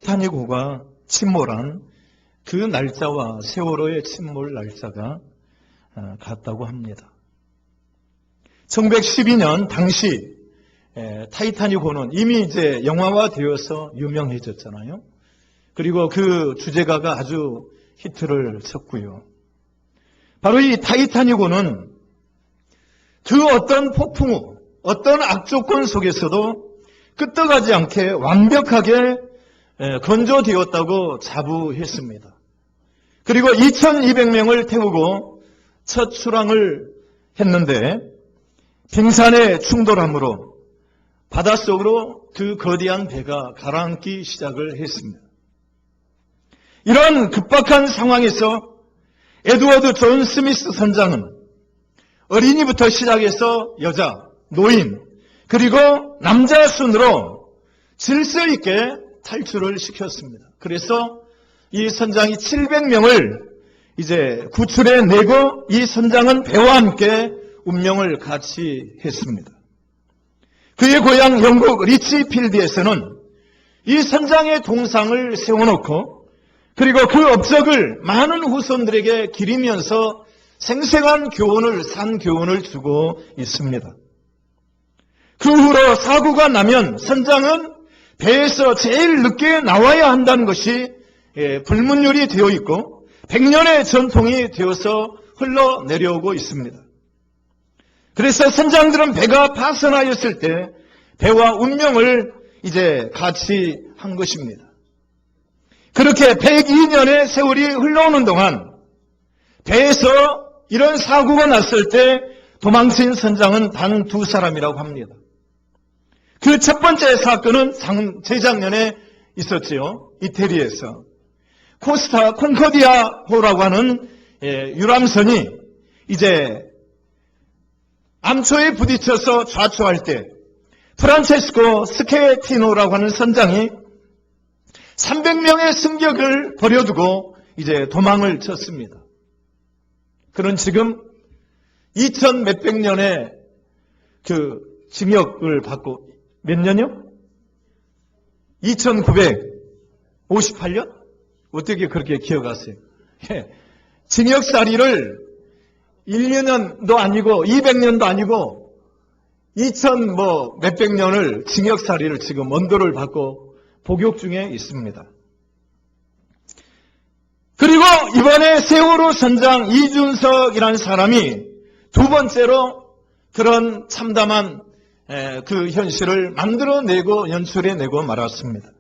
타이타닉호가 침몰한 그 날짜와 세월호의 침몰 날짜가 같다고 합니다. 1912년 당시 타이타닉호는 이미 이제 영화화 되어서 유명해졌잖아요. 그리고 그 주제가가 아주 히트를 쳤고요. 바로 이 타이타닉호는 그 어떤 폭풍 후, 어떤 악조건 속에서도 끄떡하지 않게 완벽하게 건조되었다고 자부했습니다. 그리고 2200명을 태우고 첫 출항을 했는데 빙산의 충돌함으로 바닷속으로 그 거대한 배가 가라앉기 시작을 했습니다. 이런 급박한 상황에서 에드워드 존 스미스 선장은 어린이부터 시작해서 여자, 노인, 그리고 남자 순으로 질서 있게 탈출을 시켰습니다. 그래서 이 선장이 700명을 이제 구출해내고 이 선장은 배와 함께 운명을 같이 했습니다. 그의 고향 영국 리치필드에서는 이 선장의 동상을 세워놓고 그리고 그 업적을 많은 후손들에게 기리면서 생생한 교훈을, 산 교훈을 주고 있습니다. 그 후로 사고가 나면 선장은 배에서 제일 늦게 나와야 한다는 것이 불문율이 되어 있고 100년의 전통이 되어서 흘러내려오고 있습니다. 그래서 선장들은 배가 파손하였을 때 배와 운명을 이제 같이 한 것입니다. 그렇게 102년의 세월이 흘러오는 동안 배에서 이런 사고가 났을 때 도망친 선장은 단 2사람이라고 합니다. 그 첫 번째 사건은 재작년에 있었지요. 이태리에서. 코스타 콩코디아호라고 하는 유람선이 이제 암초에 부딪혀서 좌초할 때 프란체스코 스케티노라고 하는 선장이 300명의 승객을 버려두고 이제 도망을 쳤습니다. 그는 지금 2000 몇백 년의 그 징역을 받고 몇 년이요? 2958년? 어떻게 그렇게 기억하세요? 징역살이를 1년도 아니고 200년도 아니고 2000 몇백 년을 징역살이를 지금 언도를 받고 복역 중에 있습니다. 그리고 이번에 세월호 선장 이준석이라는 사람이 두 번째로 그런 참담한 그 현실을 만들어내고 연출해내고 말았습니다.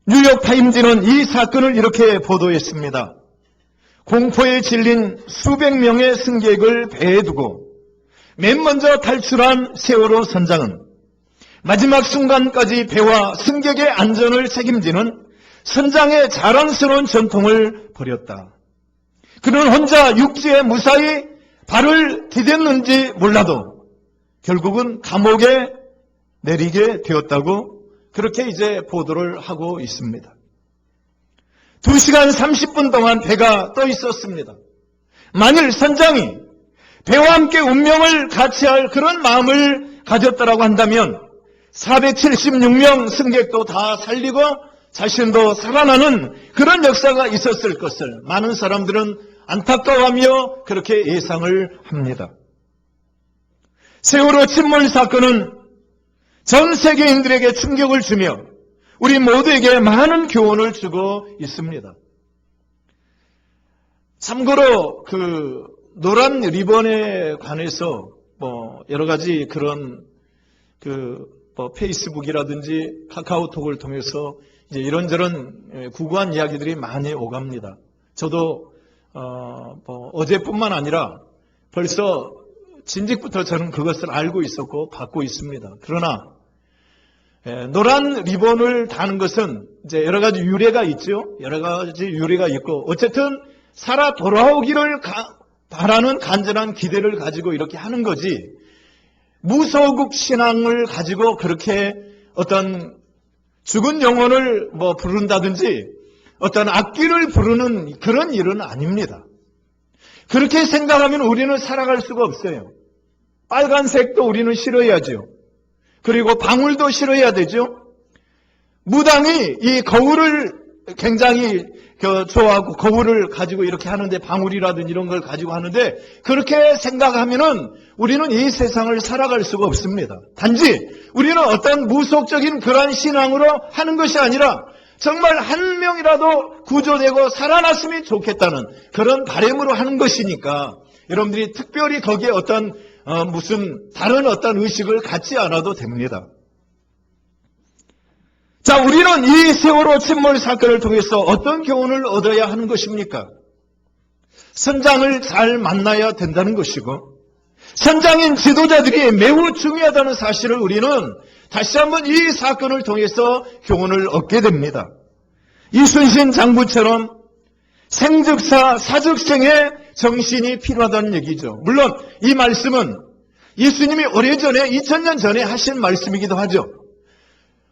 뉴욕타임즈는 이 사건을 이렇게 보도했습니다. 공포에 질린 수백 명의 승객을 배에 두고 맨 먼저 탈출한 세월호 선장은 마지막 순간까지 배와 승객의 안전을 책임지는 선장의 자랑스러운 전통을 버렸다. 그는 혼자 육지에 무사히 발을 디뎠는지 몰라도 결국은 감옥에 내리게 되었다고 그렇게 이제 보도를 하고 있습니다. 2시간 30분 동안 배가 떠 있었습니다. 만일 선장이 배와 함께 운명을 같이 할 그런 마음을 가졌다라고 한다면 476명 승객도 다 살리고 자신도 살아나는 그런 역사가 있었을 것을 많은 사람들은 안타까워하며 그렇게 예상을 합니다. 세월호 침몰 사건은 전 세계인들에게 충격을 주며 우리 모두에게 많은 교훈을 주고 있습니다. 참고로 그 노란 리본에 관해서 여러 가지 그런 페이스북이라든지 카카오톡을 통해서 이제 이런저런 구구한 이야기들이 많이 오갑니다. 저도 어제뿐만 아니라 벌써 진즉부터 저는 그것을 알고 있었고 받고 있습니다. 그러나 노란 리본을 다는 것은 이제 여러 가지 유래가 있죠. 여러 가지 유래가 있고 어쨌든 살아 돌아오기를 바라는 간절한 기대를 가지고 이렇게 하는 거지. 무소국 신앙을 가지고 그렇게 어떤 죽은 영혼을 부른다든지 어떤 악기를 부르는 그런 일은 아닙니다. 그렇게 생각하면 우리는 살아갈 수가 없어요. 빨간색도 우리는 싫어해야죠. 그리고 방울도 싫어해야 되죠. 무당이 이 거울을 굉장히 좋아하고 거울을 가지고 이렇게 하는데, 방울이라든지 이런 걸 가지고 하는데, 그렇게 생각하면은 우리는 이 세상을 살아갈 수가 없습니다. 단지 우리는 어떤 무속적인 그러한 신앙으로 하는 것이 아니라 정말 한 명이라도 구조되고 살아났으면 좋겠다는 그런 바람으로 하는 것이니까, 여러분들이 특별히 거기에 어떤 무슨 다른 어떤 의식을 갖지 않아도 됩니다. 자, 우리는 이 세월호 침몰 사건을 통해서 어떤 교훈을 얻어야 하는 것입니까? 선장을 잘 만나야 된다는 것이고, 선장인 지도자들이 매우 중요하다는 사실을 우리는 다시 한번 이 사건을 통해서 교훈을 얻게 됩니다. 이순신 장군처럼 생즉사 사즉생의 정신이 필요하다는 얘기죠. 물론 이 말씀은 예수님이 오래전에 2000년 전에 하신 말씀이기도 하죠.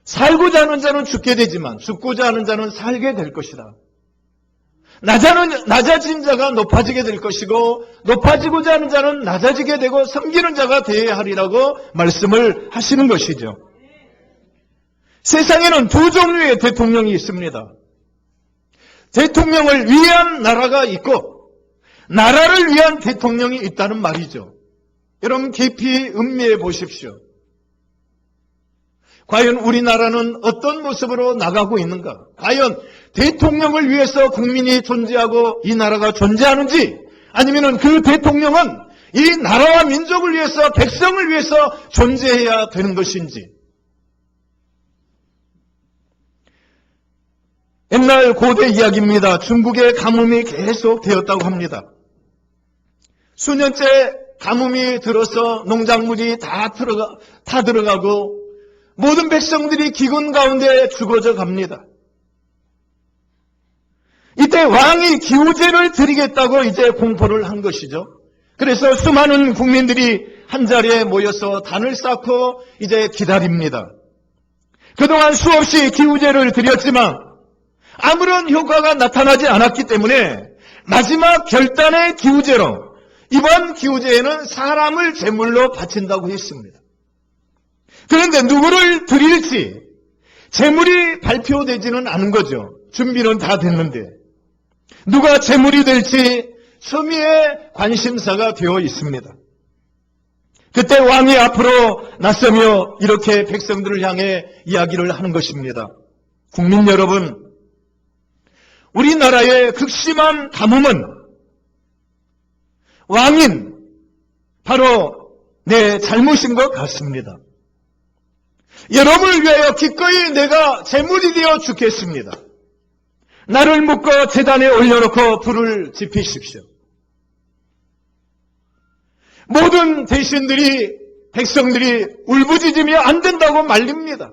살고자 하는 자는 죽게 되지만 죽고자 하는 자는 살게 될 것이다. 낮아진 자가 높아지게 될 것이고, 높아지고자 하는 자는 낮아지게 되고 섬기는 자가 되어야 하리라고 말씀을 하시는 것이죠. 세상에는 두 종류의 대통령이 있습니다. 대통령을 위한 나라가 있고 나라를 위한 대통령이 있다는 말이죠. 여러분 깊이 음미해 보십시오. 과연 우리나라는 어떤 모습으로 나가고 있는가? 과연 대통령을 위해서 국민이 존재하고 이 나라가 존재하는지, 아니면 그 대통령은 이 나라와 민족을 위해서, 백성을 위해서 존재해야 되는 것인지. 옛날 고대 이야기입니다. 중국에 가뭄이 계속 되었다고 합니다. 수년째 가뭄이 들어서 농작물이 다 들어가고 모든 백성들이 기근 가운데 죽어져 갑니다. 이때 왕이 기우제를 드리겠다고 이제 공포를 한 것이죠. 그래서 수많은 국민들이 한자리에 모여서 단을 쌓고 이제 기다립니다. 그동안 수없이 기우제를 드렸지만 아무런 효과가 나타나지 않았기 때문에 마지막 결단의 기우제로, 이번 기우제에는 사람을 제물로 바친다고 했습니다. 그런데 누구를 드릴지 제물이 발표되지는 않은 거죠. 준비는 다 됐는데 누가 제물이 될지 초미의 관심사가 되어 있습니다. 그때 왕이 앞으로 나서며 이렇게 백성들을 향해 이야기를 하는 것입니다. 국민 여러분, 우리나라의 극심한 가뭄은 왕인 바로 내 잘못인 것 같습니다. 여러분을 위하여 기꺼이 내가 제물이 되어 죽겠습니다. 나를 묶어 제단에 올려놓고 불을 지피십시오. 모든 대신들이, 백성들이 울부짖으며 안 된다고 말립니다.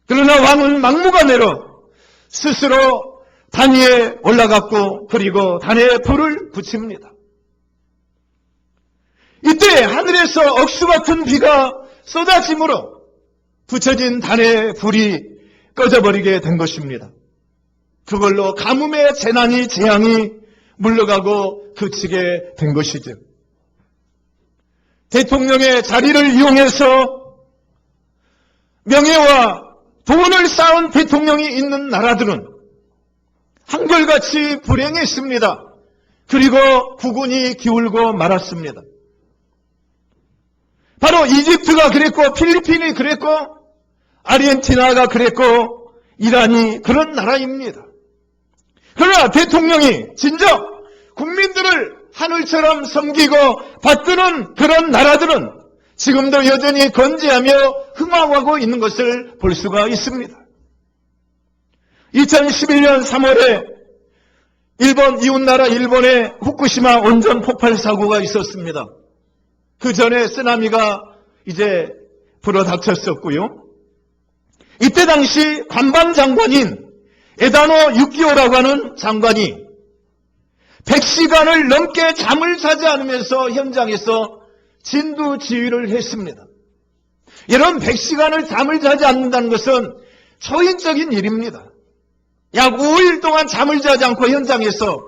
그러나 왕은 막무가내로 스스로 단 위에 올라갔고, 그리고 단에 불을 붙입니다. 이때 하늘에서 억수 같은 비가 쏟아짐으로 붙여진 단에 불이 꺼져버리게 된 것입니다. 그걸로 가뭄의 재앙이 물러가고 그치게 된 것이죠. 대통령의 자리를 이용해서 명예와 돈을 쌓은 대통령이 있는 나라들은 한결같이 불행했습니다. 그리고 국운이 기울고 말았습니다. 바로 이집트가 그랬고, 필리핀이 그랬고, 아르헨티나가 그랬고, 이란이 그런 나라입니다. 그러나 대통령이 진정 국민들을 하늘처럼 섬기고 받드는 그런 나라들은 지금도 여전히 건재하며 흥황하고 있는 것을 볼 수가 있습니다. 2011년 3월에 이웃나라 일본의 후쿠시마 원전 폭발 사고가 있었습니다. 그 전에 쓰나미가 이제 불어닥쳤었고요. 이때 당시 관방장관인 에다노 유키오라고 하는 장관이 100시간을 넘게 잠을 자지 않으면서 현장에서 진두지휘를 했습니다. 여러분, 100시간을 잠을 자지 않는다는 것은 초인적인 일입니다. 약 5일 동안 잠을 자지 않고 현장에서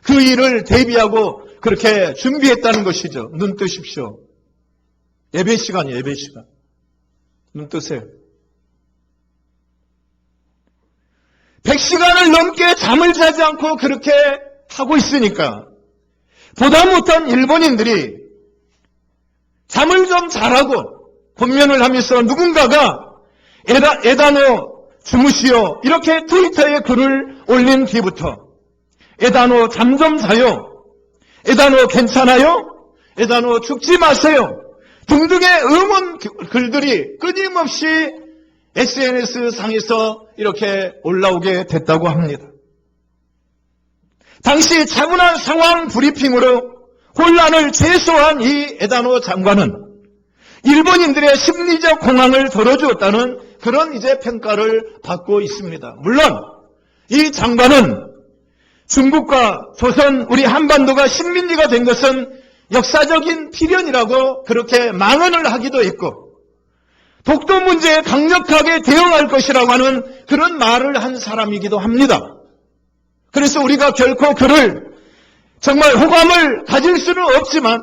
그 일을 대비하고 그렇게 준비했다는 것이죠. 눈 뜨십시오. 예배 시간이에요, 예배 시간. 눈 뜨세요. 100시간을 넘게 잠을 자지 않고 그렇게 하고 있으니까 보다 못한 일본인들이 잠을 좀 자라고 권면을 하면서 누군가가 에다노 주무시오 이렇게 트위터에 글을 올린 뒤부터 에다노 잠 좀 자요, 에다노 괜찮아요, 에다노 죽지 마세요 등등의 응원 글들이 끊임없이 SNS 상에서 이렇게 올라오게 됐다고 합니다. 당시 차분한 상황 브리핑으로 혼란을 제소한 이 에다노 장관은 일본인들의 심리적 공황을 덜어주었다는 그런 이제 평가를 받고 있습니다. 물론 이 장관은 중국과 조선 우리 한반도가 식민지가 된 것은 역사적인 필연이라고 그렇게 망언을 하기도 했고 독도 문제에 강력하게 대응할 것이라고 하는 그런 말을 한 사람이기도 합니다. 그래서 우리가 결코 그를 정말 호감을 가질 수는 없지만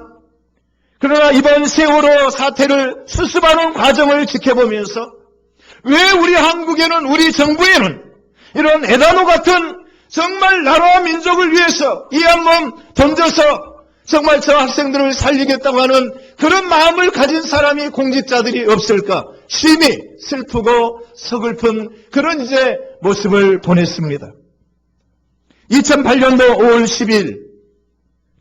그러나 이번 세월호 사태를 수습하는 과정을 지켜보면서 왜 우리 한국에는 우리 정부에는 이런 에다노 같은 정말 나라와 민족을 위해서 이 한 몸 던져서 정말 저 학생들을 살리겠다고 하는 그런 마음을 가진 사람이 공직자들이 없을까 심히 슬프고 서글픈 그런 이제 모습을 보냈습니다. 2008년도 5월 10일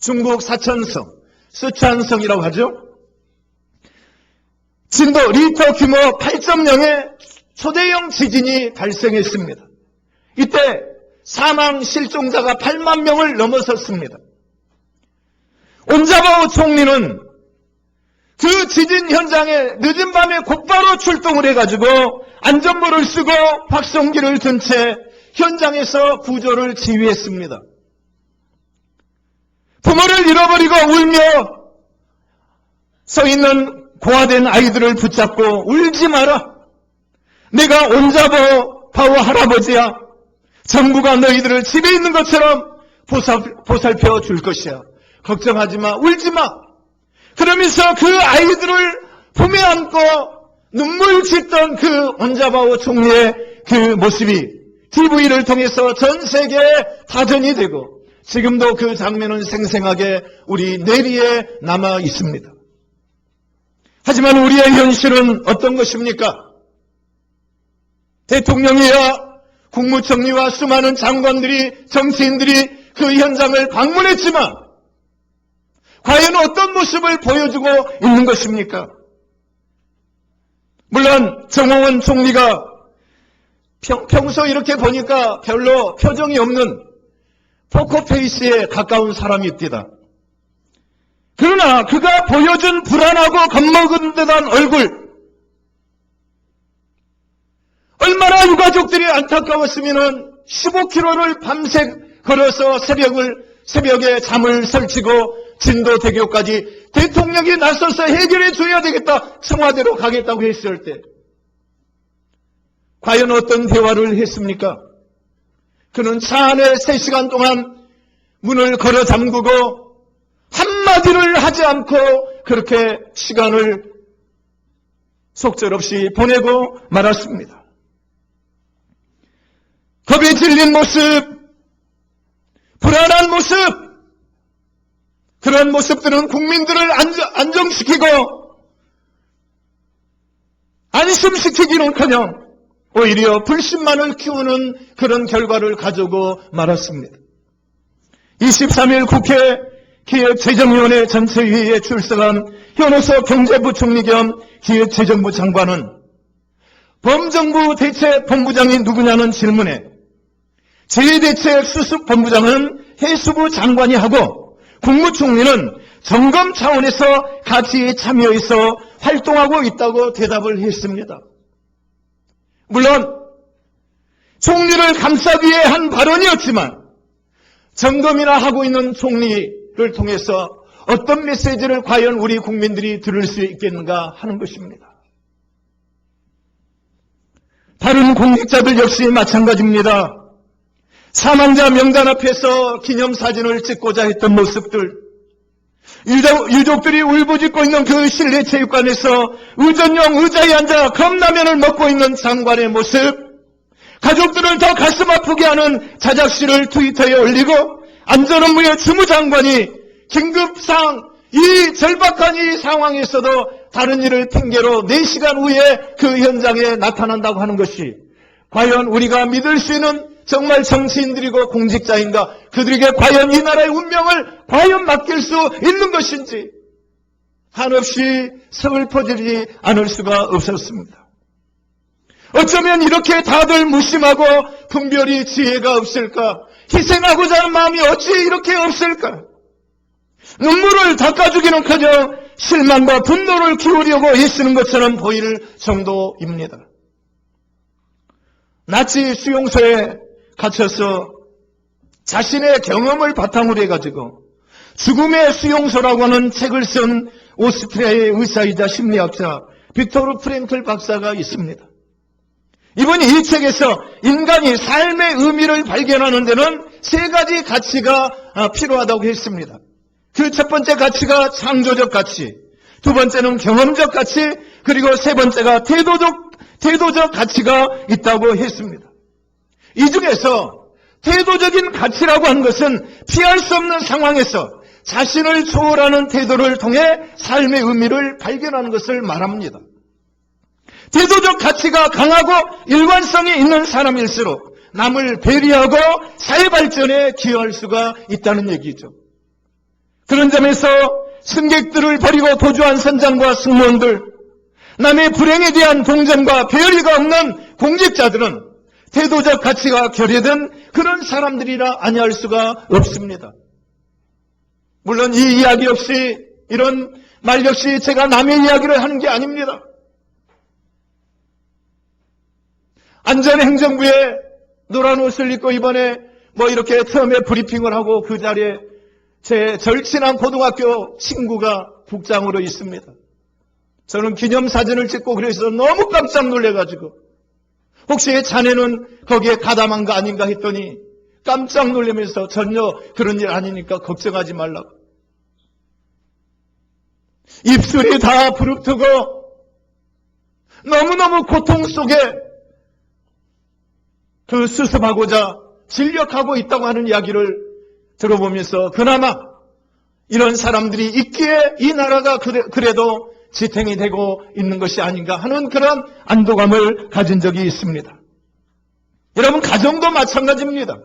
중국 사천성, 쓰촨성이라고 하죠. 진도 리터 규모 8.0의 초대형 지진이 발생했습니다. 이때 사망 실종자가 8만 명을 넘어섰습니다. 온자바오 총리는 그 지진 현장에 늦은 밤에 곧바로 출동을 해가지고 안전모를 쓰고 확성기를 든 채 현장에서 구조를 지휘했습니다. 부모를 잃어버리고 울며 서 있는 고아된 아이들을 붙잡고 울지 마라. 내가 온자바오 할아버지야. 정부가 너희들을 집에 있는 것처럼 보살펴 줄 것이야. 걱정하지 마, 울지 마. 그러면서 그 아이들을 품에 안고 눈물 짓던 그 온자바오 총리의 그 모습이 TV를 통해서 전 세계에 타전이 되고 지금도 그 장면은 생생하게 우리 뇌리에 남아 있습니다. 하지만 우리의 현실은 어떤 것입니까? 대통령이야 국무총리와 수많은 장관들이 정치인들이 그 현장을 방문했지만 과연 어떤 모습을 보여주고 있는 것입니까? 물론 정홍원 총리가 평소 이렇게 보니까 별로 표정이 없는 포커페이스에 가까운 사람입니다. 그러나 그가 보여준 불안하고 겁먹은 듯한 얼굴, 얼마나 유가족들이 안타까웠으면 15km를 밤새 걸어서 새벽에 잠을 설치고 진도대교까지 대통령이 나서서 해결해 줘야 되겠다, 청와대로 가겠다고 했을 때 과연 어떤 대화를 했습니까? 그는 차 안에 3시간 동안 문을 걸어 잠그고 한마디를 하지 않고 그렇게 시간을 속절없이 보내고 말았습니다. 겁에 질린 모습, 불안한 모습, 그런 모습들은 국민들을 안정시키고 안심시키기는커녕 오히려 불신만을 키우는 그런 결과를 가지고 말았습니다. 23일 국회 기획재정위원회 전체회의에 출석한 현우석 경제부총리 겸 기획재정부 장관은 범정부 대책본부장이 누구냐는 질문에 제2대책수습본부장은 해수부 장관이 하고 국무총리는 점검 차원에서 같이 참여해서 활동하고 있다고 대답을 했습니다. 물론 총리를 감싸기 위해 한 발언이었지만 점검이나 하고 있는 총리를 통해서 어떤 메시지를 과연 우리 국민들이 들을 수 있겠는가 하는 것입니다. 다른 공직자들 역시 마찬가지입니다. 사망자 명단 앞에서 기념사진을 찍고자 했던 모습들, 유족들이 울부짖고 있는 그 실내체육관에서 의전용 의자에 앉아 컵라면을 먹고 있는 장관의 모습, 가족들을 더 가슴 아프게 하는 자작시를 트위터에 올리고 안전업무의 주무장관이 긴급상 이 절박한 이 상황에서도 다른 일을 핑계로 4시간 후에 그 현장에 나타난다고 하는 것이 과연 우리가 믿을 수 있는 정말 정치인들이고 공직자인가? 그들에게 과연 이 나라의 운명을 과연 맡길 수 있는 것인지 한없이 서글퍼지지 않을 수가 없었습니다. 어쩌면 이렇게 다들 무심하고 분별이 지혜가 없을까? 희생하고자 하는 마음이 어찌 이렇게 없을까? 눈물을 닦아주기는커녕 실망과 분노를 기울이려고 애쓰는 것처럼 보일 정도입니다. 나치 수용소에 갇혀서 자신의 경험을 바탕으로 해가지고 죽음의 수용소라고 하는 책을 쓴 오스트리아의 의사이자 심리학자 빅토르 프랭클 박사가 있습니다. 이분이 이 책에서 인간이 삶의 의미를 발견하는 데는 3가지 가치가 필요하다고 했습니다. 그 첫 번째 가치가 창조적 가치, 두 번째는 경험적 가치, 그리고 세 번째가 태도적 가치가 있다고 했습니다. 이 중에서 태도적인 가치라고 하는 것은 피할 수 없는 상황에서 자신을 초월하는 태도를 통해 삶의 의미를 발견하는 것을 말합니다. 태도적 가치가 강하고 일관성이 있는 사람일수록 남을 배려하고 사회 발전에 기여할 수가 있다는 얘기죠. 그런 점에서 승객들을 버리고 도주한 선장과 승무원들, 남의 불행에 대한 동정과 배려가 없는 공직자들은 태도적 가치가 결여된 그런 사람들이라 아니할 수가 없습니다. 물론 이 이야기 역시, 이런 말 역시 제가 남의 이야기를 하는 게 아닙니다. 안전행정부에 노란 옷을 입고 이번에 이렇게 처음에 브리핑을 하고 그 자리에 제 절친한 고등학교 친구가 국장으로 있습니다. 저는 기념사진을 찍고 그래서 너무 깜짝 놀래가지고 혹시 자네는 거기에 가담한 거 아닌가 했더니 깜짝 놀라면서 전혀 그런 일 아니니까 걱정하지 말라고. 입술이 다 부릅뜨고 너무너무 고통 속에 그 수습하고자 진력하고 있다고 하는 이야기를 들어보면서 그나마 이런 사람들이 있기에 이 나라가 그래도 지탱이 되고 있는 것이 아닌가 하는 그런 안도감을 가진 적이 있습니다. 여러분, 가정도 마찬가지입니다.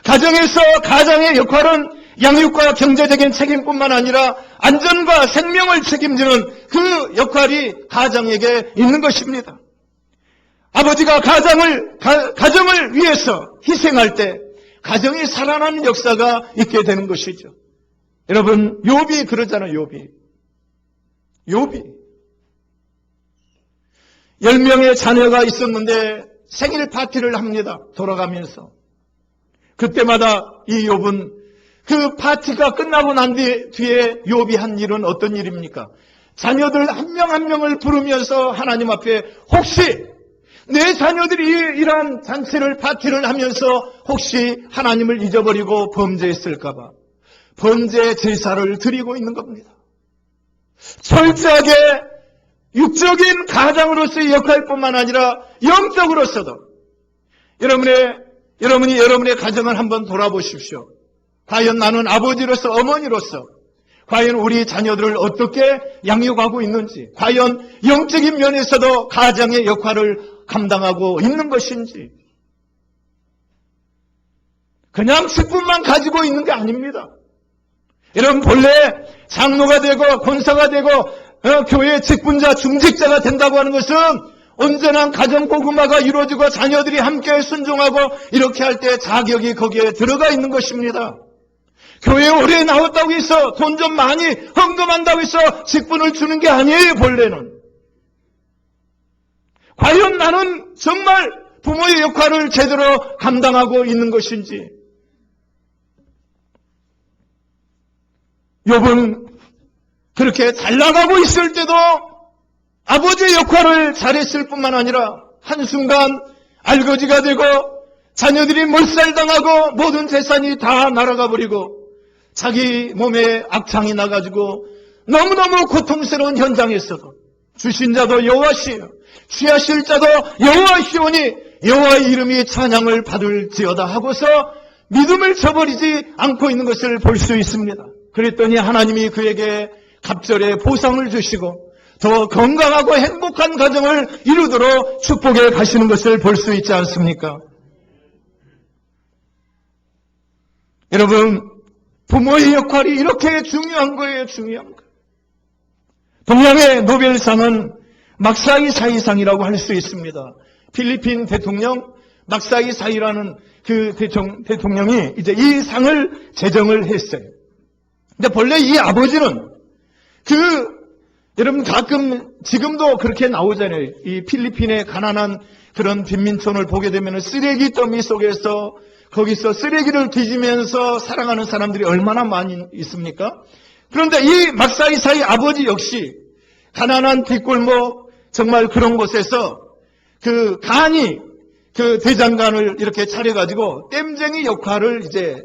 가정에서 가장의 역할은 양육과 경제적인 책임뿐만 아니라 안전과 생명을 책임지는 그 역할이 가장에게 있는 것입니다. 아버지가 가정을 위해서 희생할 때 가정이 살아나는 역사가 있게 되는 것이죠. 여러분, 욥이 그러잖아요. 욥이 10명의 자녀가 있었는데 생일 파티를 합니다. 돌아가면서. 그때마다 이 욥은 그 파티가 끝나고 난 뒤에 욥이 한 일은 어떤 일입니까? 자녀들 한 명 한 명을 부르면서 하나님 앞에 혹시 내 자녀들이 이러한 잔치를 파티를 하면서 혹시 하나님을 잊어버리고 범죄했을까봐 범죄 제사를 드리고 있는 겁니다. 철저하게 육적인 가장으로서의 역할뿐만 아니라 영적으로서도 여러분이 여러분의 가정을 한번 돌아보십시오. 과연 나는 아버지로서 어머니로서 과연 우리 자녀들을 어떻게 양육하고 있는지, 과연 영적인 면에서도 가장의 역할을 감당하고 있는 것인지, 그냥 직분만 가지고 있는 게 아닙니다. 여러분, 본래 장로가 되고 권사가 되고 교회 직분자, 중직자가 된다고 하는 것은 언제나 가정 고구마가 이루어지고 자녀들이 함께 순종하고 이렇게 할 때 자격이 거기에 들어가 있는 것입니다. 교회에 오래 나왔다고 해서 돈 좀 많이 헌금한다고 해서 직분을 주는 게 아니에요. 본래는 과연 나는 정말 부모의 역할을 제대로 감당하고 있는 것인지. 욥은 그렇게 잘 나가고 있을 때도 아버지의 역할을 잘했을 뿐만 아니라 한순간 알거지가 되고 자녀들이 몰살당하고 모든 재산이 다 날아가 버리고 자기 몸에 악창이 나가지고 너무너무 고통스러운 현장에서도 주신 자도 여호와시요 취하실 자도 여호와시오니 여호와의 이름이 찬양을 받을지어다 하고서 믿음을 저버리지 않고 있는 것을 볼 수 있습니다. 그랬더니 하나님이 그에게 갑절에 보상을 주시고 더 건강하고 행복한 가정을 이루도록 축복해 가시는 것을 볼 수 있지 않습니까? 여러분, 부모의 역할이 이렇게 중요한 거예요. 중요한 거예요. 동양의 노벨상은 막사이 사이상이라고 할 수 있습니다. 필리핀 대통령 막사이 사이라는 그 대통령이 이제 이 상을 제정을 했어요. 근데 본래 이 아버지는 여러분 가끔 지금도 그렇게 나오잖아요. 이 필리핀의 가난한 그런 빈민촌을 보게 되면 쓰레기 더미 속에서 거기서 쓰레기를 뒤지면서 살아가는 사람들이 얼마나 많이 있습니까? 그런데 이 막사이 사이 아버지 역시 가난한 뒷골목 정말 그런 곳에서 간이 대장간을 이렇게 차려가지고 땜쟁이 역할을 이제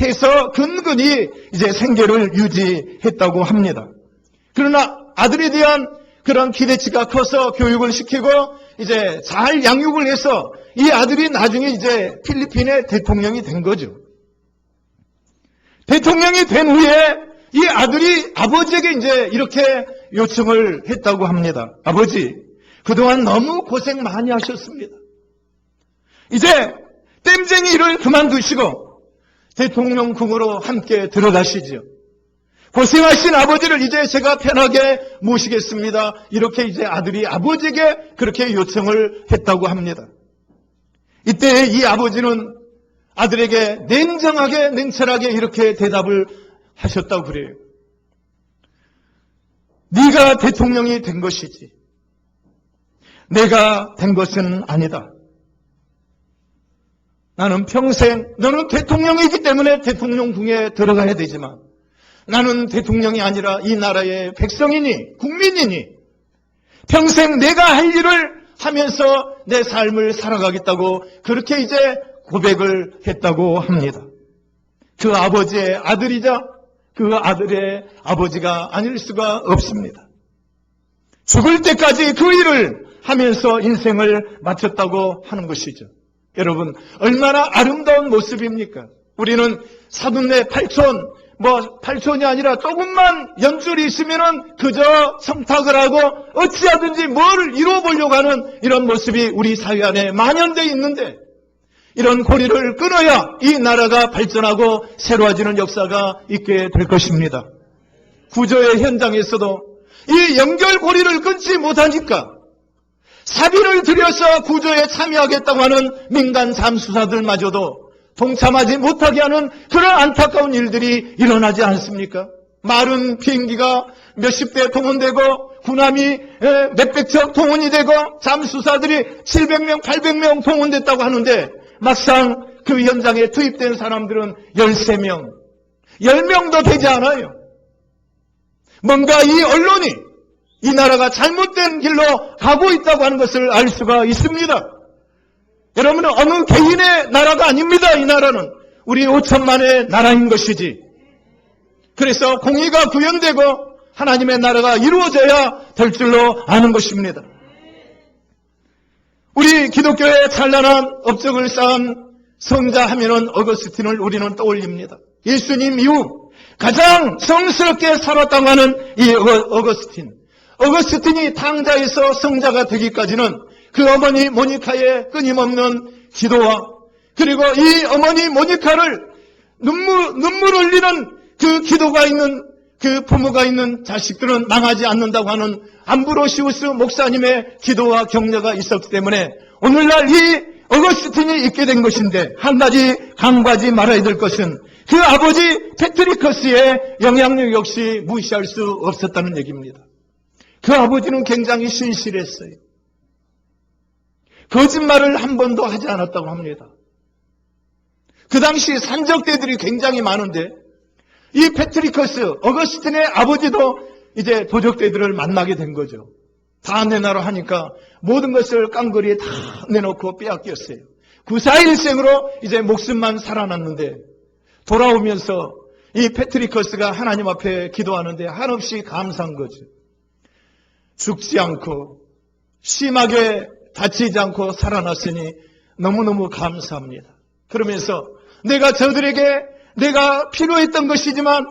해서 근근히 이제 생계를 유지했다고 합니다. 그러나 아들에 대한 그런 기대치가 커서 교육을 시키고 이제 잘 양육을 해서 이 아들이 나중에 이제 필리핀의 대통령이 된 거죠. 대통령이 된 후에 이 아들이 아버지에게 이제 이렇게 요청을 했다고 합니다. 아버지, 그동안 너무 고생 많이 하셨습니다. 이제 땜쟁이 일을 그만두시고 대통령 궁으로 함께 들어가시죠. 고생하신 아버지를 이제 제가 편하게 모시겠습니다. 이렇게 이제 아들이 아버지에게 그렇게 요청을 했다고 합니다. 이때 이 아버지는 아들에게 냉정하게 냉철하게 이렇게 대답을 하셨다고 그래요. 네가 대통령이 된 것이지 내가 된 것은 아니다. 나는 평생 너는 대통령이기 때문에 대통령궁에 들어가야 되지만 나는 대통령이 아니라 이 나라의 백성이니 국민이니 평생 내가 할 일을 하면서 내 삶을 살아가겠다고 그렇게 이제 고백을 했다고 합니다. 그 아버지의 아들이자 그 아들의 아버지가 아닐 수가 없습니다. 죽을 때까지 그 일을 하면서 인생을 마쳤다고 하는 것이죠. 여러분, 얼마나 아름다운 모습입니까? 우리는 사돈네 팔촌, 팔촌이 아니라 조금만 연줄이 있으면은 그저 청탁을 하고 어찌하든지 뭘 이루어보려고 하는 이런 모습이 우리 사회 안에 만연되어 있는데 이런 고리를 끊어야 이 나라가 발전하고 새로워지는 역사가 있게 될 것입니다. 구조의 현장에서도 이 연결고리를 끊지 못하니까 사비를 들여서 구조에 참여하겠다고 하는 민간 잠수사들마저도 동참하지 못하게 하는 그런 안타까운 일들이 일어나지 않습니까? 마른 비행기가 몇십 대 동원되고 군함이 몇백 척 동원이 되고 잠수사들이 700명, 800명 동원됐다고 하는데 막상 그 현장에 투입된 사람들은 13명, 10명도 되지 않아요. 뭔가 이 언론이 이 나라가 잘못된 길로 가고 있다고 하는 것을 알 수가 있습니다. 여러분은 어느 개인의 나라가 아닙니다. 이 나라는 우리 5천만의 나라인 것이지. 그래서 공의가 구현되고 하나님의 나라가 이루어져야 될 줄로 아는 것입니다. 우리 기독교의 찬란한 업적을 쌓은 성자 하면은 어거스틴을 우리는 떠올립니다. 예수님 이후 가장 성스럽게 살았다고 하는 이 어거스틴. 어거스틴이 탕자에서 성자가 되기까지는 그 어머니 모니카의 끊임없는 기도와 그리고 이 어머니 모니카를 눈물 흘리는 그 기도가 있는 그 부모가 있는 자식들은 망하지 않는다고 하는 암브로시우스 목사님의 기도와 격려가 있었기 때문에 오늘날 이 어거스틴이 있게 된 것인데 한 가지 간과하지 말아야 될 것은 그 아버지 페트리커스의 영향력 역시 무시할 수 없었다는 얘기입니다. 그 아버지는 굉장히 신실했어요. 거짓말을 한 번도 하지 않았다고 합니다. 그 당시 산적대들이 굉장히 많은데 이 페트리커스, 어거스틴의 아버지도 이제 도적대들을 만나게 된 거죠. 다 내놔라 하니까 모든 것을 깡그리에 다 내놓고 빼앗겼어요. 구사일생으로 이제 목숨만 살아났는데 돌아오면서 이 페트리커스가 하나님 앞에 기도하는데 한없이 감사한 거죠. 죽지 않고 심하게 다치지 않고 살아났으니 너무너무 감사합니다. 그러면서 내가 저들에게 내가 필요했던 것이지만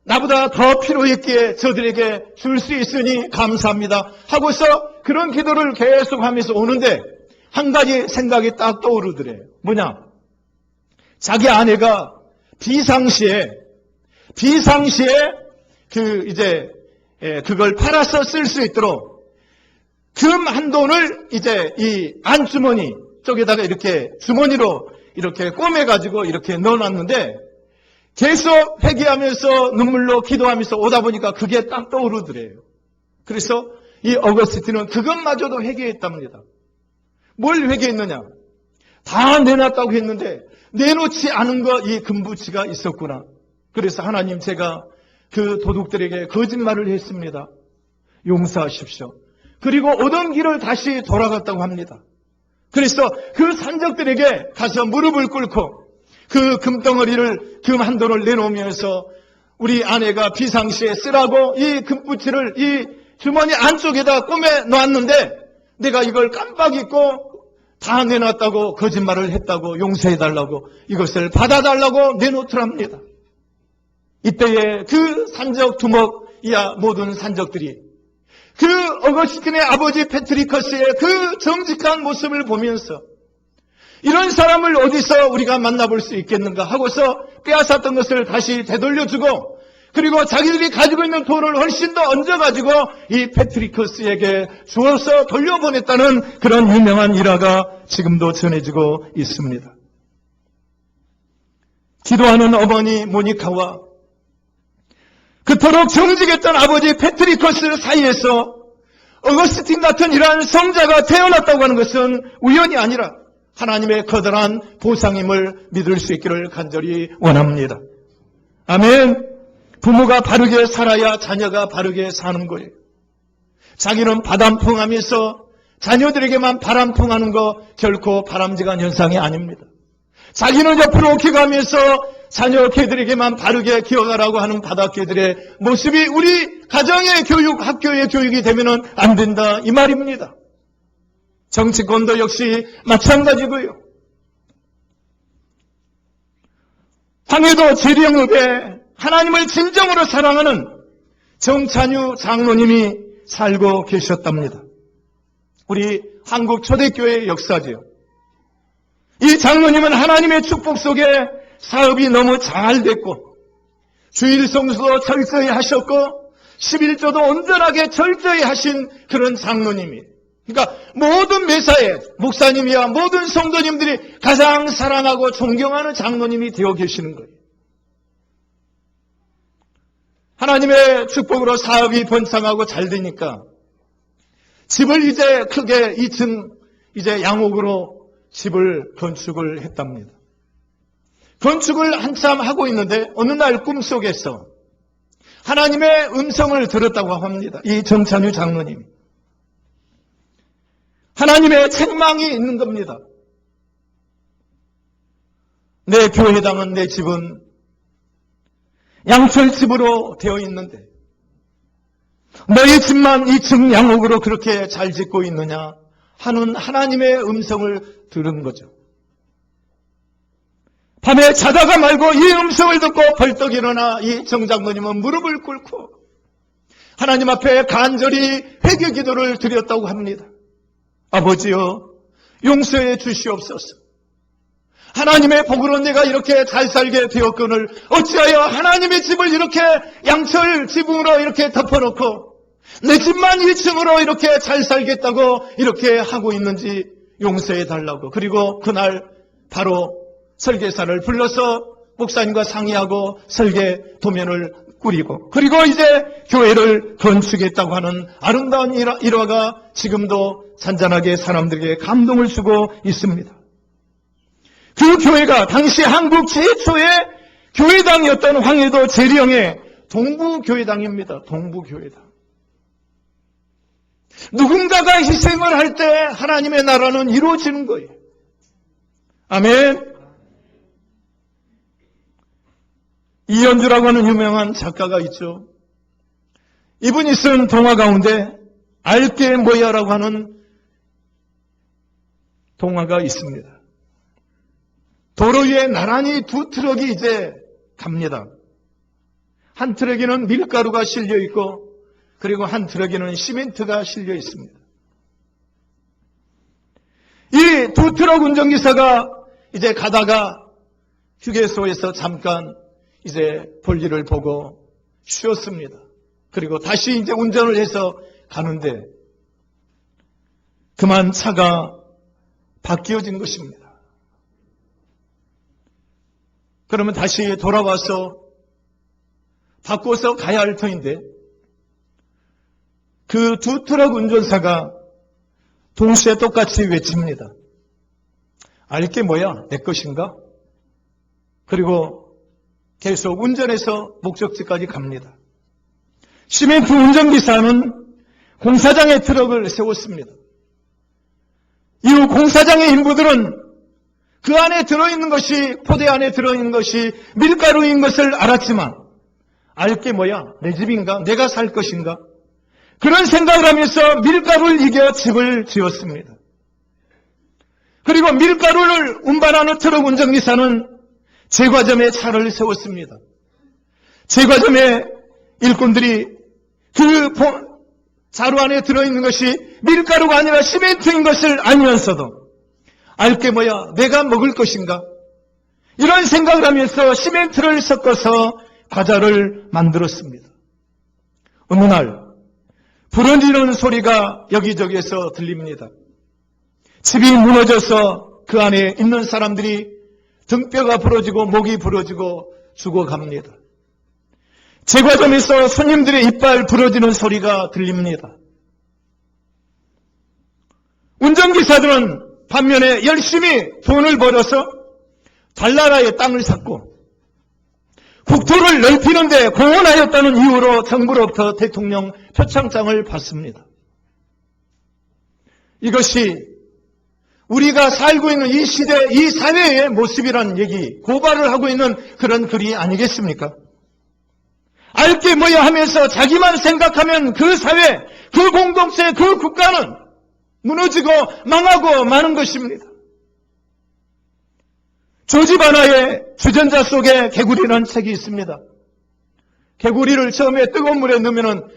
나보다 더 필요했기에 저들에게 줄 수 있으니 감사합니다 하고서 그런 기도를 계속하면서 오는데 한 가지 생각이 딱 떠오르더래요. 뭐냐? 자기 아내가 비상시에 그걸 팔아서 쓸 수 있도록 금 한 돈을 이제 이 안주머니 쪽에다가 이렇게 주머니로 이렇게 꼬매가지고 이렇게 넣어놨는데 계속 회개하면서 눈물로 기도하면서 오다 보니까 그게 딱 떠오르더래요. 그래서 이 어거스틴은 그것마저도 회개했답니다. 뭘 회개했느냐? 다 내놨다고 했는데 내놓지 않은 거 이 금부치가 있었구나. 그래서 하나님, 제가 그 도둑들에게 거짓말을 했습니다. 용서하십시오. 그리고 오던 길을 다시 돌아갔다고 합니다. 그래서 그 산적들에게 가서 무릎을 꿇고 그 금덩어리를, 금 한 돈을 내놓으면서 우리 아내가 비상시에 쓰라고 이 금부치를 이 주머니 안쪽에다 꼬매 놓았는데 내가 이걸 깜빡 잊고 다 내놨다고 거짓말을 했다고 용서해달라고 이것을 받아달라고 내놓더랍니다. 이때에 그 산적 두목이야 모든 산적들이 그 어거스틴의 아버지 페트리커스의 그 정직한 모습을 보면서 이런 사람을 어디서 우리가 만나볼 수 있겠는가 하고서 빼앗았던 것을 다시 되돌려주고 그리고 자기들이 가지고 있는 돈을 훨씬 더 얹어가지고 이 페트리커스에게 주어서 돌려보냈다는 그런 유명한 일화가 지금도 전해지고 있습니다. 기도하는 어머니 모니카와 그토록 정직했던 아버지 페트리커스 사이에서 어거스틴 같은 이러한 성자가 태어났다고 하는 것은 우연이 아니라 하나님의 커다란 보상임을 믿을 수 있기를 간절히 원합니다. 아멘. 부모가 바르게 살아야 자녀가 바르게 사는 거예요. 자기는 바람풍하면서 자녀들에게만 바람풍하는 거 결코 바람직한 현상이 아닙니다. 자기는 옆으로 기가면서 자녀 개들에게만 바르게 기어가라고 하는 바닥개들의 모습이 우리 가정의 교육, 학교의 교육이 되면은 안 된다 이 말입니다. 정치권도 역시 마찬가지고요. 황해도 재령읍에 하나님을 진정으로 사랑하는 정찬유 장로님이 살고 계셨답니다. 우리 한국 초대교회의 역사지요. 이 장로님은 하나님의 축복 속에 사업이 너무 잘 됐고 주일 성수도 철저히 하셨고 11조도 온전하게 철저히 하신 그런 장로님이에요. 그러니까 모든 매사에 목사님이야 모든 성도님들이 가장 사랑하고 존경하는 장로님이 되어 계시는 거예요. 하나님의 축복으로 사업이 번창하고 잘 되니까 집을 이제 크게 2층 이제 양옥으로 집을 건축을 했답니다. 건축을 한참 하고 있는데 어느 날 꿈속에서 하나님의 음성을 들었다고 합니다. 이 정찬유 장로님이. 하나님의 책망이 있는 겁니다. 내 교회당은 내 집은 양철집으로 되어 있는데 너희 집만 2층 양옥으로 그렇게 잘 짓고 있느냐 하는 하나님의 음성을 들은 거죠. 밤에 자다가 말고 이 음성을 듣고 벌떡 일어나 이 정장로님은 무릎을 꿇고 하나님 앞에 간절히 회개 기도를 드렸다고 합니다. 아버지여 용서해 주시옵소서. 하나님의 복으로 내가 이렇게 잘 살게 되었거늘 어찌하여 하나님의 집을 이렇게 양철 지붕으로 이렇게 덮어놓고 내 집만 2층으로 이렇게 잘 살겠다고 이렇게 하고 있는지 용서해 달라고. 그리고 그날 바로 설계사를 불러서 목사님과 상의하고 설계 도면을 꾸리고 그리고 이제 교회를 건축했다고 하는 아름다운 일화가 지금도 잔잔하게 사람들에게 감동을 주고 있습니다. 그 교회가 당시 한국 최초의 교회당이었던 황해도 재령의 동부교회당입니다. 동부교회당. 누군가가 희생을 할 때 하나님의 나라는 이루어지는 거예요. 아멘. 이현주라고 하는 유명한 작가가 있죠. 이분이 쓴 동화 가운데 알게 뭐야라고 하는 동화가 있습니다. 도로 위에 나란히 두 트럭이 이제 갑니다. 한 트럭에는 밀가루가 실려 있고 그리고 한 트럭에는 시멘트가 실려 있습니다. 이 두 트럭 운전기사가 이제 가다가 휴게소에서 잠깐 이제 볼일을 보고 쉬었습니다. 그리고 다시 이제 운전을 해서 가는데 그만 차가 바뀌어진 것입니다. 그러면 다시 돌아와서 바꿔서 가야 할 터인데 그 두 트럭 운전사가 동시에 똑같이 외칩니다. 알게 뭐야? 내 것인가? 그리고 계속 운전해서 목적지까지 갑니다. 시멘트 운전기사는 공사장에 트럭을 세웠습니다. 이후 공사장의 인부들은 그 안에 들어있는 것이, 포대 안에 들어있는 것이 밀가루인 것을 알았지만 알게 뭐야? 내 집인가? 내가 살 것인가? 그런 생각을 하면서 밀가루를 이겨 집을 지었습니다. 그리고 밀가루를 운반하는 트럭 운전기사는 제과점에 차를 세웠습니다. 제과점에 일꾼들이 그 자루 안에 들어있는 것이 밀가루가 아니라 시멘트인 것을 알면서도 알게 뭐야? 내가 먹을 것인가? 이런 생각을 하면서 시멘트를 섞어서 과자를 만들었습니다. 어느 날 부러지는 소리가 여기저기에서 들립니다. 집이 무너져서 그 안에 있는 사람들이 등뼈가 부러지고 목이 부러지고 죽어갑니다. 제과점에서 손님들의 이빨 부러지는 소리가 들립니다. 운전기사들은 반면에 열심히 돈을 벌어서 달나라의 땅을 샀고 국토를 넓히는 데 공헌하였다는 이유로 정부로부터 대통령 표창장을 받습니다. 이것이 우리가 살고 있는 이 시대, 이 사회의 모습이라는 얘기, 고발을 하고 있는 그런 글이 아니겠습니까? 알게 뭐야 하면서 자기만 생각하면 그 사회, 그 공동체, 그 국가는 무너지고 망하고 마는 것입니다. 조지 바나의 주전자 속에 개구리라는 책이 있습니다. 개구리를 처음에 뜨거운 물에 넣으면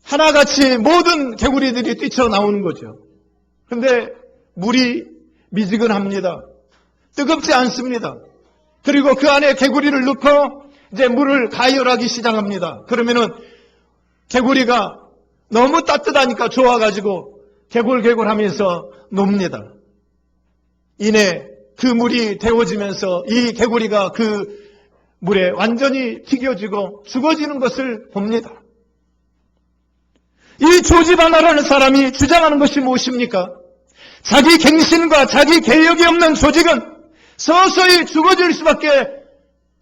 하나같이 모든 개구리들이 뛰쳐나오는 거죠. 그런데 물이 미지근합니다. 뜨겁지 않습니다. 그리고 그 안에 개구리를 넣고 이제 물을 가열하기 시작합니다. 그러면은 개구리가 너무 따뜻하니까 좋아가지고 개굴개굴 하면서 놉니다. 이내 그 물이 데워지면서 이 개구리가 그 물에 완전히 튀겨지고 죽어지는 것을 봅니다. 이 조지 바나라는 사람이 주장하는 것이 무엇입니까? 자기 갱신과 자기 개혁이 없는 조직은 서서히 죽어질 수밖에,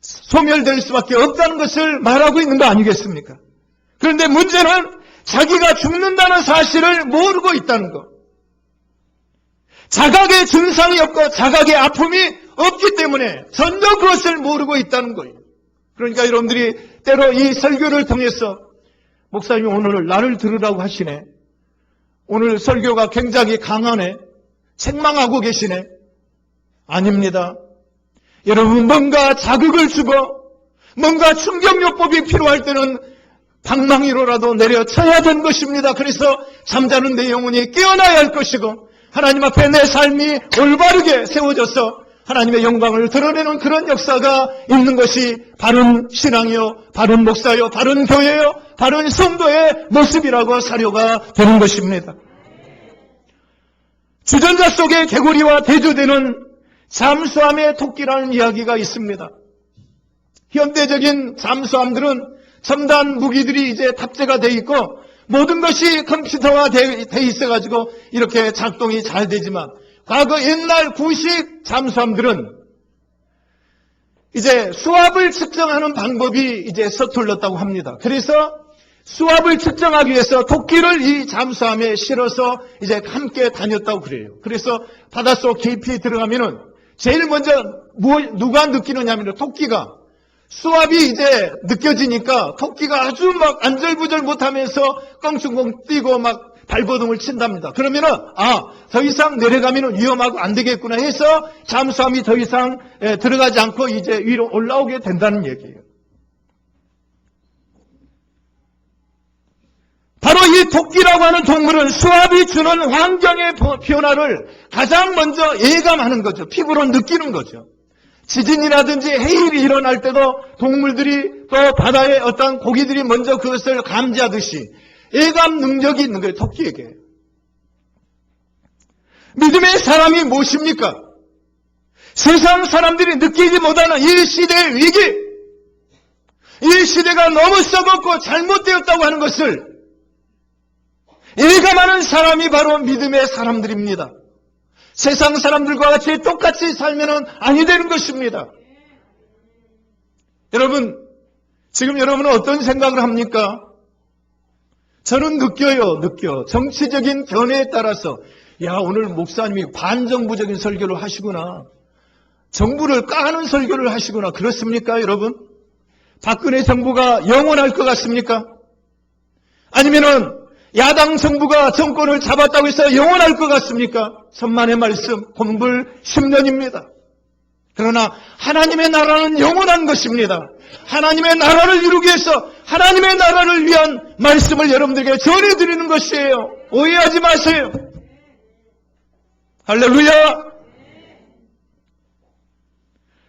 소멸될 수밖에 없다는 것을 말하고 있는 거 아니겠습니까? 그런데 문제는 자기가 죽는다는 사실을 모르고 있다는 것. 자각의 증상이 없고 자각의 아픔이 없기 때문에 전혀 그것을 모르고 있다는 거예요. 그러니까 여러분들이 때로 이 설교를 통해서 목사님이 오늘 나를 들으라고 하시네. 오늘 설교가 굉장히 강하네. 책망하고 계시네. 아닙니다. 여러분 뭔가 자극을 주고 뭔가 충격요법이 필요할 때는 방망이로라도 내려쳐야 되는 것입니다. 그래서 잠자는 내 영혼이 깨어나야 할 것이고 하나님 앞에 내 삶이 올바르게 세워져서 하나님의 영광을 드러내는 그런 역사가 있는 것이 바른 신앙이요, 바른 목사요, 바른 교회요, 바른 성도의 모습이라고 사료가 되는 것입니다. 주전자 속의 개구리와 대조되는 잠수함의 토끼라는 이야기가 있습니다. 현대적인 잠수함들은 첨단 무기들이 이제 탑재가 되어 있고 모든 것이 컴퓨터화 되어 있어가지고 이렇게 작동이 잘 되지만 과거 옛날 구식 잠수함들은 이제 수압을 측정하는 방법이 이제 서툴렀다고 합니다. 그래서 수압을 측정하기 위해서 토끼를 이 잠수함에 실어서 이제 함께 다녔다고 그래요. 그래서 바닷속 깊이 들어가면은 제일 먼저 누가 느끼느냐 하면 토끼가 수압이 이제 느껴지니까 토끼가 아주 막 안절부절 못하면서 껑충껑 뛰고 막 발버둥을 친답니다. 그러면은 더 이상 내려가면 위험하고 안 되겠구나 해서 잠수함이 더 이상 들어가지 않고 이제 위로 올라오게 된다는 얘기예요. 바로 이 토끼라고 하는 동물은 수압이 주는 환경의 변화를 가장 먼저 예감하는 거죠. 피부로 느끼는 거죠. 지진이라든지 해일이 일어날 때도 동물들이 또 바다의 어떤 고기들이 먼저 그것을 감지하듯이 예감 능력이 있는 거예요. 토끼에게. 믿음의 사람이 무엇입니까? 세상 사람들이 느끼지 못하는 이 시대의 위기, 이 시대가 너무 썩었고 잘못되었다고 하는 것을 예감하는 사람이 바로 믿음의 사람들입니다. 세상 사람들과 같이 똑같이 살면은 아니 되는 것입니다. 여러분, 지금 여러분은 어떤 생각을 합니까? 저는 느껴요. 정치적인 견해에 따라서 오늘 목사님이 반정부적인 설교를 하시구나. 정부를 까는 설교를 하시구나. 그렇습니까, 여러분? 박근혜 정부가 영원할 것 같습니까? 아니면은 야당 정부가 정권을 잡았다고 해서 영원할 것 같습니까? 천만의 말씀, 본불 10년입니다. 그러나 하나님의 나라는 영원한 것입니다. 하나님의 나라를 이루기 위해서 하나님의 나라를 위한 말씀을 여러분들에게 전해드리는 것이에요. 오해하지 마세요. 할렐루야.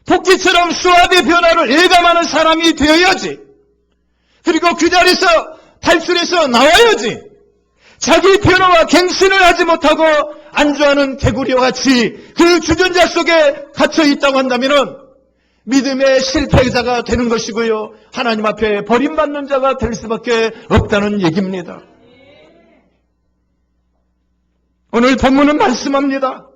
토끼처럼 수압의 변화를 예감하는 사람이 되어야지. 그리고 그 자리에서 탈출해서 나와야지. 자기 변화와 갱신을 하지 못하고 안주하는 개구리와 같이 그 주전자 속에 갇혀 있다고 한다면 믿음의 실패자가 되는 것이고요. 하나님 앞에 버림받는 자가 될 수밖에 없다는 얘기입니다. 오늘 본문은 말씀합니다.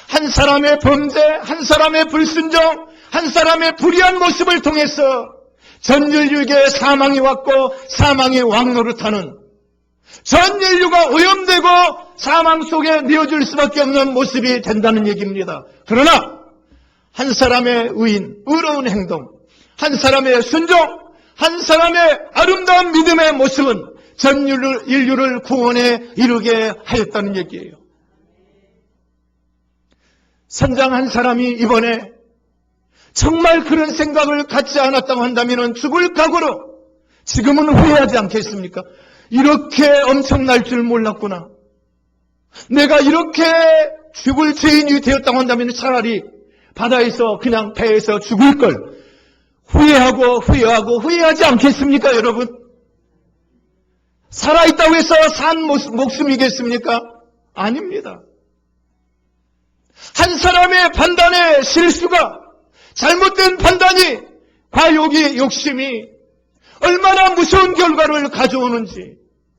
한 사람의 범죄, 한 사람의 불순종, 한 사람의 불의한 모습을 통해서 전 인류에게 사망이 왔고 사망이 왕노릇하는 전 인류가 오염되고 사망 속에 내어줄 수밖에 없는 모습이 된다는 얘기입니다. 그러나 한 사람의 의로운 행동, 한 사람의 순종, 한 사람의 아름다운 믿음의 모습은 전 인류를 구원에 이르게 하였다는 얘기예요. 선장 한 사람이 이번에 정말 그런 생각을 갖지 않았다고 한다면 죽을 각오로 지금은 후회하지 않겠습니까? 이렇게 엄청날 줄 몰랐구나. 내가 이렇게 죽을 죄인이 되었다고 한다면 차라리 바다에서 그냥 배에서 죽을 걸 후회하지 않겠습니까, 여러분? 살아있다고 해서 산 목숨이겠습니까? 아닙니다. 한 사람의 판단의 실수가, 잘못된 판단이, 과욕이, 욕심이 얼마나 무서운 결과를 가져오는지,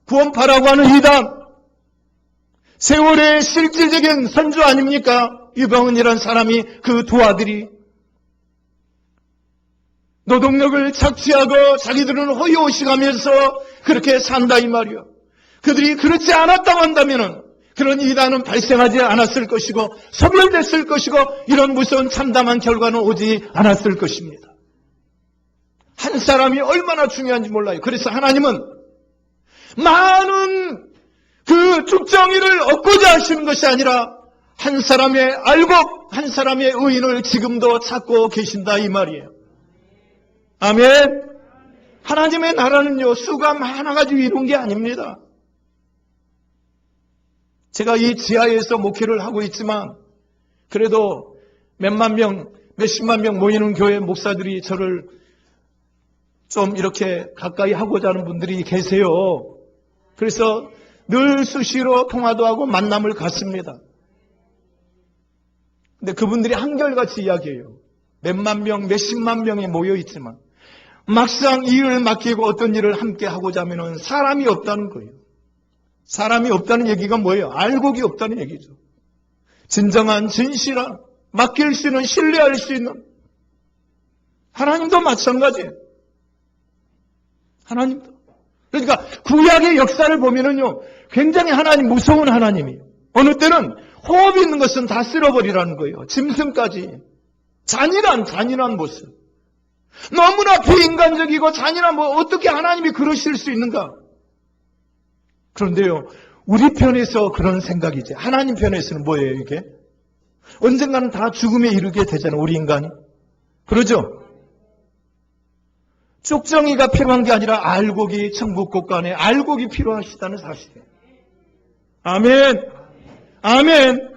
구원파라고 하는 이단, 세월의 실질적인 선조 아닙니까? 유병은이라는 사람이 그 두 아들이 노동력을 착취하고 자기들은 호의호식하면서 그렇게 산다 이 말이요. 그들이 그렇지 않았다고 한다면 그런 이단은 발생하지 않았을 것이고 소멸됐을 것이고 이런 무서운 참담한 결과는 오지 않았을 것입니다. 한 사람이 얼마나 중요한지 몰라요. 그래서 하나님은 많은 그 죽정의를 얻고자 하시는 것이 아니라 한 사람의 알곡, 한 사람의 의인을 지금도 찾고 계신다 이 말이에요. 아멘. 하나님의 나라는요, 수가 많아가지고 이룬 게 아닙니다. 제가 이 지하에서 목회를 하고 있지만 그래도 몇만 명, 몇십만 명 모이는 교회 목사들이 저를 좀 이렇게 가까이 하고자 하는 분들이 계세요. 그래서 늘 수시로 통화도 하고 만남을 갖습니다. 근데 그분들이 한결같이 이야기해요. 몇만 명, 몇십만 명이 모여 있지만 막상 이 일을 맡기고 어떤 일을 함께 하고자 하면 사람이 없다는 거예요. 사람이 없다는 얘기가 뭐예요? 알곡이 없다는 얘기죠. 진정한 진실한, 맡길 수 있는, 신뢰할 수 있는 하나님도 마찬가지예요. 하나님도. 그러니까 구약의 역사를 보면은요, 굉장히 하나님 무서운 하나님이에요. 어느 때는 호흡 있는 것은 다 쓸어버리라는 거예요. 짐승까지. 잔인한 모습. 너무나 비인간적이고 잔인한 어떻게 하나님이 그러실 수 있는가? 그런데요, 우리 편에서 그런 생각이지. 하나님 편에서는 뭐예요, 이게? 언젠가는 다 죽음에 이르게 되잖아요, 우리 인간이. 그러죠? 쪽정이가 필요한 게 아니라 알곡이 천국국간에 알곡이 필요하시다는 사실이에요. 아멘. 아멘.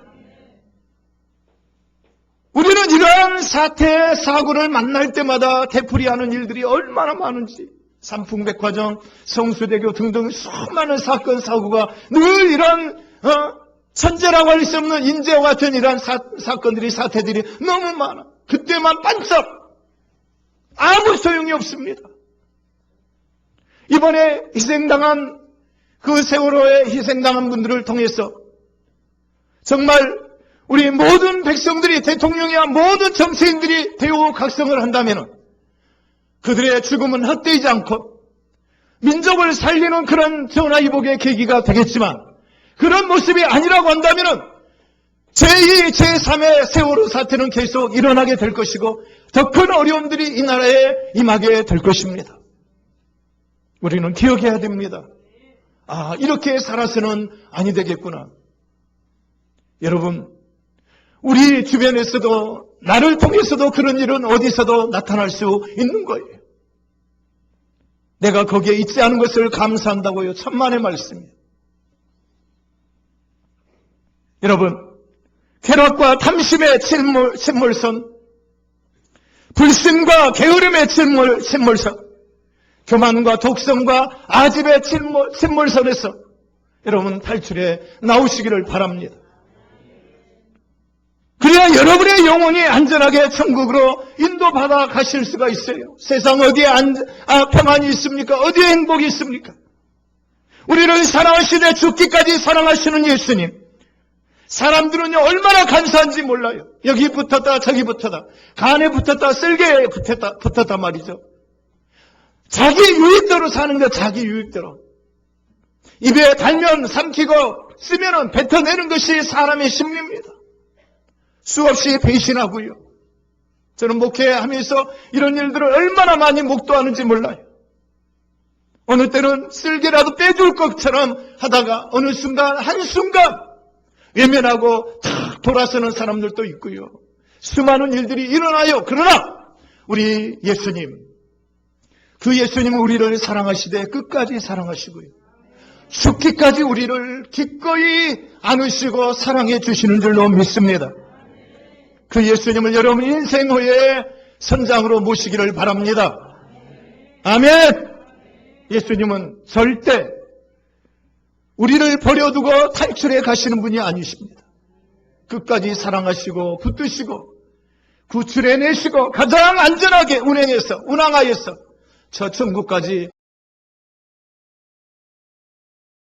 우리는 이러한 사태, 사고를 만날 때마다 되풀이하는 일들이 얼마나 많은지, 삼풍백화점, 성수대교 등등 수많은 사건, 사고가 늘 이런 천재라고 할 수 없는 인재와 같은 이러한 사건들이, 사태들이 너무 많아. 그때만 반짝 아무 소용이 없습니다. 이번에 희생당한 그 세월호에 희생당한 분들을 통해서 정말 우리 모든 백성들이, 대통령이야 모든 정치인들이 대우각성을 한다면 그들의 죽음은 헛되지 않고 민족을 살리는 그런 전화위복의 계기가 되겠지만, 그런 모습이 아니라고 한다면 제2, 제3의 세월호 사태는 계속 일어나게 될 것이고 더 큰 어려움들이 이 나라에 임하게 될 것입니다. 우리는 기억해야 됩니다. 아, 이렇게 살아서는 아니 되겠구나. 여러분, 우리 주변에서도 나를 통해서도 그런 일은 어디서도 나타날 수 있는 거예요. 내가 거기에 있지 않은 것을 감사한다고요. 천만의 말씀이에요. 여러분, 쾌락과 탐심의 침몰선, 불신과 게으름의 침몰선, 교만과 독성과 아집의 침몰선에서 여러분 탈출해 나오시기를 바랍니다. 그래야 여러분의 영혼이 안전하게 천국으로 인도받아 가실 수가 있어요. 세상 어디에 평안이 있습니까? 어디에 행복이 있습니까? 우리를 사랑하시되 죽기까지 사랑하시는 예수님. 사람들은요, 얼마나 간사한지 몰라요. 여기 붙었다, 저기 붙었다. 간에 붙었다, 쓸개에 붙었다 말이죠. 자기 유익대로 사는 거, 자기 유익대로. 입에 달면 삼키고 쓰면은 뱉어내는 것이 사람의 심리입니다. 수없이 배신하고요. 저는 목회하면서 이런 일들을 얼마나 많이 목도하는지 몰라요. 어느 때는 쓸개라도 빼줄 것처럼 하다가 어느 순간, 한순간 외면하고 탁 돌아서는 사람들도 있고요. 수많은 일들이 일어나요. 그러나 우리 예수님, 그 예수님은 우리를 사랑하시되 끝까지 사랑하시고요. 죽기까지 우리를 기꺼이 안으시고 사랑해 주시는 줄로 믿습니다. 그 예수님을 여러분 인생호의 선장으로 모시기를 바랍니다. 아멘. 예수님은 절대 우리를 버려두고 탈출해 가시는 분이 아니십니다. 끝까지 사랑하시고 붙드시고 구출해내시고 가장 안전하게 운항하여서 저 천국까지